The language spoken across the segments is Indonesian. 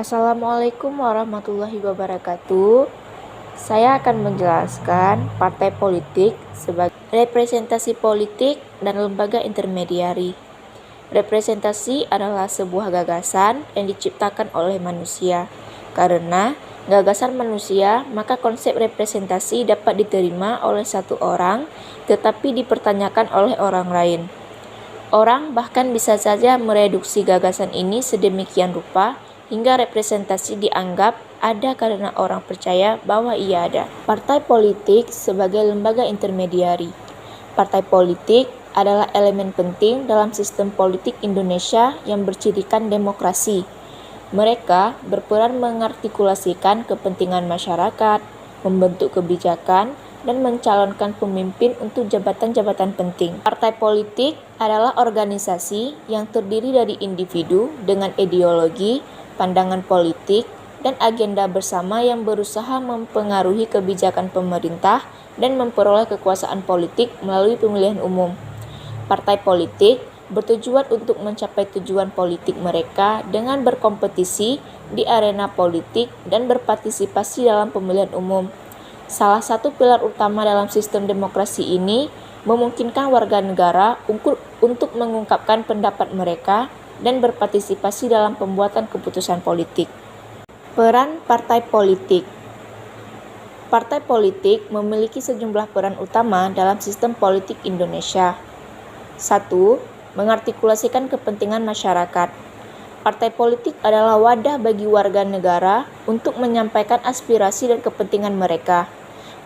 Assalamualaikum warahmatullahi wabarakatuh. Saya akan menjelaskan partai politik sebagai representasi politik dan lembaga intermediari. Representasi adalah sebuah gagasan yang diciptakan oleh manusia. Karena gagasan manusia, maka konsep representasi dapat diterima oleh satu orang, tetapi dipertanyakan oleh orang lain. Orang bahkan bisa saja mereduksi gagasan ini sedemikian rupa hingga representasi dianggap ada karena orang percaya bahwa ia ada. Partai politik sebagai lembaga intermediari. Partai politik adalah elemen penting dalam sistem politik Indonesia yang bercirikan demokrasi. Mereka berperan mengartikulasikan kepentingan masyarakat, membentuk kebijakan, dan mencalonkan pemimpin untuk jabatan-jabatan penting. Partai politik adalah organisasi yang terdiri dari individu dengan ideologi, pandangan politik, dan agenda bersama yang berusaha mempengaruhi kebijakan pemerintah dan memperoleh kekuasaan politik melalui pemilihan umum. Partai politik bertujuan untuk mencapai tujuan politik mereka dengan berkompetisi di arena politik dan berpartisipasi dalam pemilihan umum. Salah satu pilar utama dalam sistem demokrasi ini memungkinkan warga negara untuk mengungkapkan pendapat mereka dan berpartisipasi dalam pembuatan keputusan politik. Peran partai politik. Partai politik memiliki sejumlah peran utama dalam sistem politik Indonesia. 1. Mengartikulasikan kepentingan masyarakat. Partai politik adalah wadah bagi warga negara untuk menyampaikan aspirasi dan kepentingan mereka.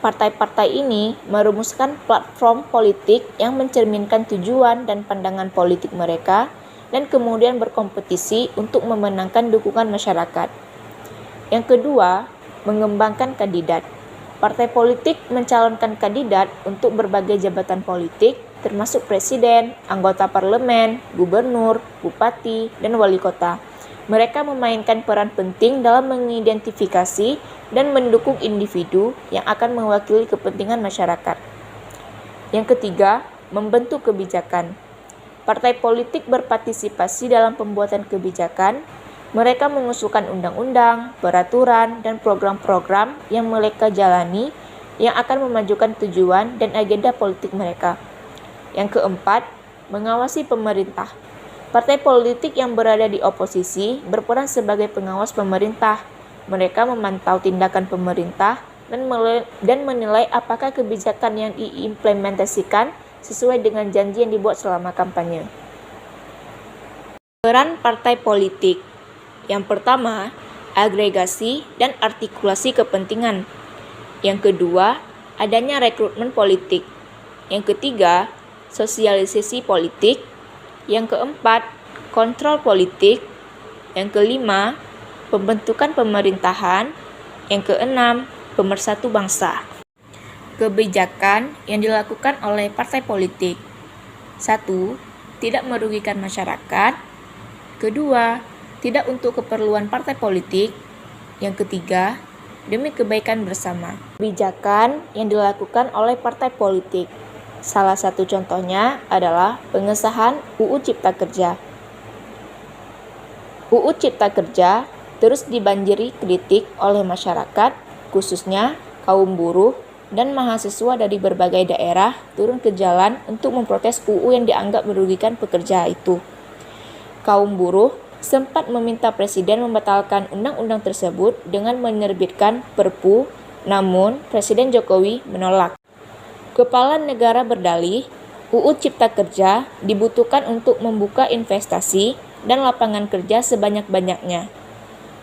Partai-partai ini merumuskan platform politik yang mencerminkan tujuan dan pandangan politik mereka dan kemudian berkompetisi untuk memenangkan dukungan masyarakat. Yang kedua, mengembangkan kandidat. Partai politik mencalonkan kandidat untuk berbagai jabatan politik, termasuk presiden, anggota parlemen, gubernur, bupati, dan wali kota. Mereka memainkan peran penting dalam mengidentifikasi dan mendukung individu yang akan mewakili kepentingan masyarakat. Yang ketiga, membentuk kebijakan. Partai politik berpartisipasi dalam pembuatan kebijakan. Mereka mengusulkan undang-undang, peraturan, dan program-program yang mereka jalani yang akan memajukan tujuan dan agenda politik mereka. Yang keempat, mengawasi pemerintah. Partai politik yang berada di oposisi berperan sebagai pengawas pemerintah. Mereka memantau tindakan pemerintah dan menilai apakah kebijakan yang diimplementasikan sesuai dengan janji yang dibuat selama kampanye. Peran partai politik. Yang pertama, agregasi dan artikulasi kepentingan. Yang kedua, adanya rekrutmen politik. Yang ketiga, sosialisasi politik. Yang keempat, kontrol politik. Yang kelima, pembentukan pemerintahan. Yang keenam, pemersatu bangsa. Kebijakan yang dilakukan oleh partai politik. 1. Tidak merugikan masyarakat. Kedua, tidak untuk keperluan partai politik. Yang ketiga, demi kebaikan bersama. Kebijakan yang dilakukan oleh partai politik. Salah satu contohnya adalah pengesahan UU Cipta Kerja. UU Cipta Kerja terus dibanjiri kritik oleh masyarakat, khususnya kaum buruh dan mahasiswa dari berbagai daerah turun ke jalan untuk memprotes UU yang dianggap merugikan pekerja itu. Kaum buruh sempat meminta presiden membatalkan undang-undang tersebut dengan menerbitkan Perpu, namun Presiden Jokowi menolak. Kepala negara berdalih, UU Cipta Kerja dibutuhkan untuk membuka investasi dan lapangan kerja sebanyak-banyaknya.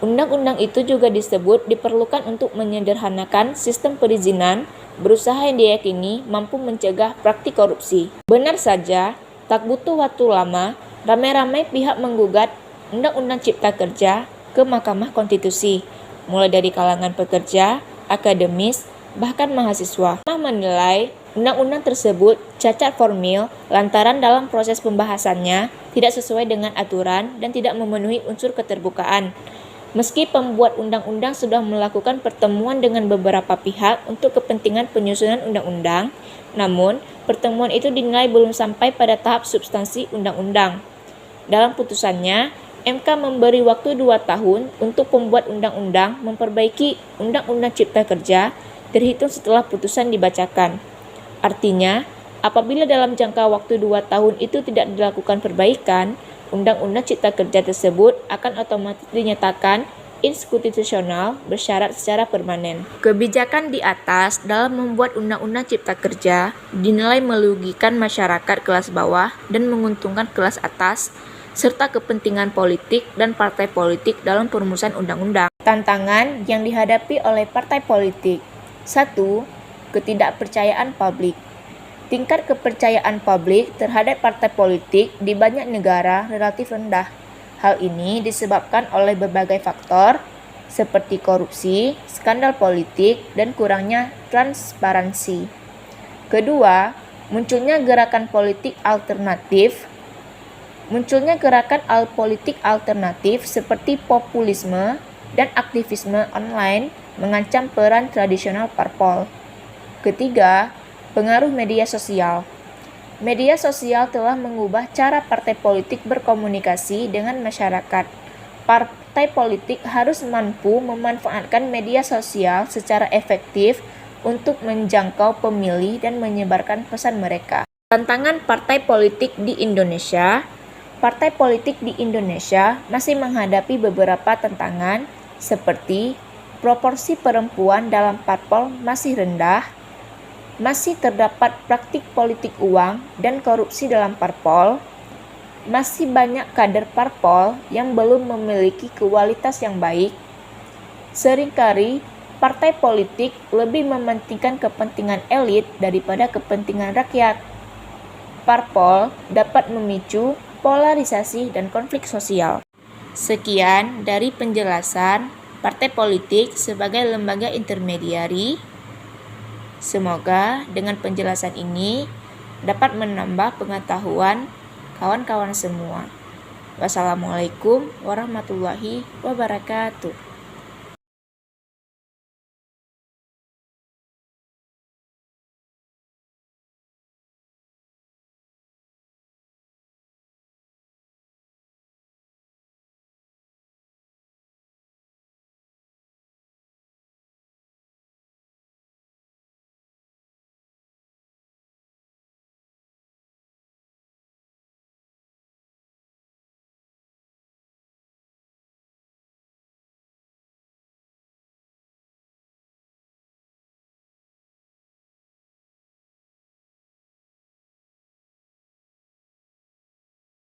Undang-undang itu juga disebut diperlukan untuk menyederhanakan sistem perizinan, berusaha yang diyakini mampu mencegah praktik korupsi. Benar saja, tak butuh waktu lama, ramai-ramai pihak menggugat Undang-Undang Cipta Kerja ke Mahkamah Konstitusi, mulai dari kalangan pekerja, akademis, bahkan mahasiswa. Menilai undang-undang tersebut cacat formil lantaran dalam proses pembahasannya tidak sesuai dengan aturan dan tidak memenuhi unsur keterbukaan. Meski pembuat undang-undang sudah melakukan pertemuan dengan beberapa pihak untuk kepentingan penyusunan undang-undang, namun pertemuan itu dinilai belum sampai pada tahap substansi undang-undang. Dalam putusannya, MK memberi waktu 2 tahun untuk pembuat undang-undang memperbaiki Undang-Undang Cipta Kerja terhitung setelah putusan dibacakan. Artinya, apabila dalam jangka waktu 2 tahun itu tidak dilakukan perbaikan, Undang-Undang Cipta Kerja tersebut akan otomatis dinyatakan inkonstitusional bersyarat secara permanen. Kebijakan di atas dalam membuat Undang-Undang Cipta Kerja dinilai merugikan masyarakat kelas bawah dan menguntungkan kelas atas, serta kepentingan politik dan partai politik dalam perumusan undang-undang. Tantangan yang dihadapi oleh partai politik. 1. Ketidakpercayaan publik. Tingkat kepercayaan publik terhadap partai politik di banyak negara relatif rendah. Hal ini disebabkan oleh berbagai faktor seperti korupsi, skandal politik, dan kurangnya transparansi. Kedua, munculnya gerakan politik alternatif. Munculnya gerakan politik alternatif seperti populisme dan aktivisme online mengancam peran tradisional parpol. Ketiga, pengaruh media sosial. Media sosial telah mengubah cara partai politik berkomunikasi dengan masyarakat. Partai politik harus mampu memanfaatkan media sosial secara efektif untuk menjangkau pemilih dan menyebarkan pesan mereka. Tantangan partai politik di Indonesia. Partai politik di Indonesia masih menghadapi beberapa tantangan seperti proporsi perempuan dalam parpol masih rendah, masih terdapat praktik politik uang dan korupsi dalam parpol, masih banyak kader parpol yang belum memiliki kualitas yang baik. Seringkali partai politik lebih mementingkan kepentingan elit daripada kepentingan rakyat. Parpol dapat memicu polarisasi dan konflik sosial. Sekian dari penjelasan partai politik sebagai lembaga intermediari. Semoga dengan penjelasan ini dapat menambah pengetahuan kawan-kawan semua. Wassalamualaikum warahmatullahi wabarakatuh.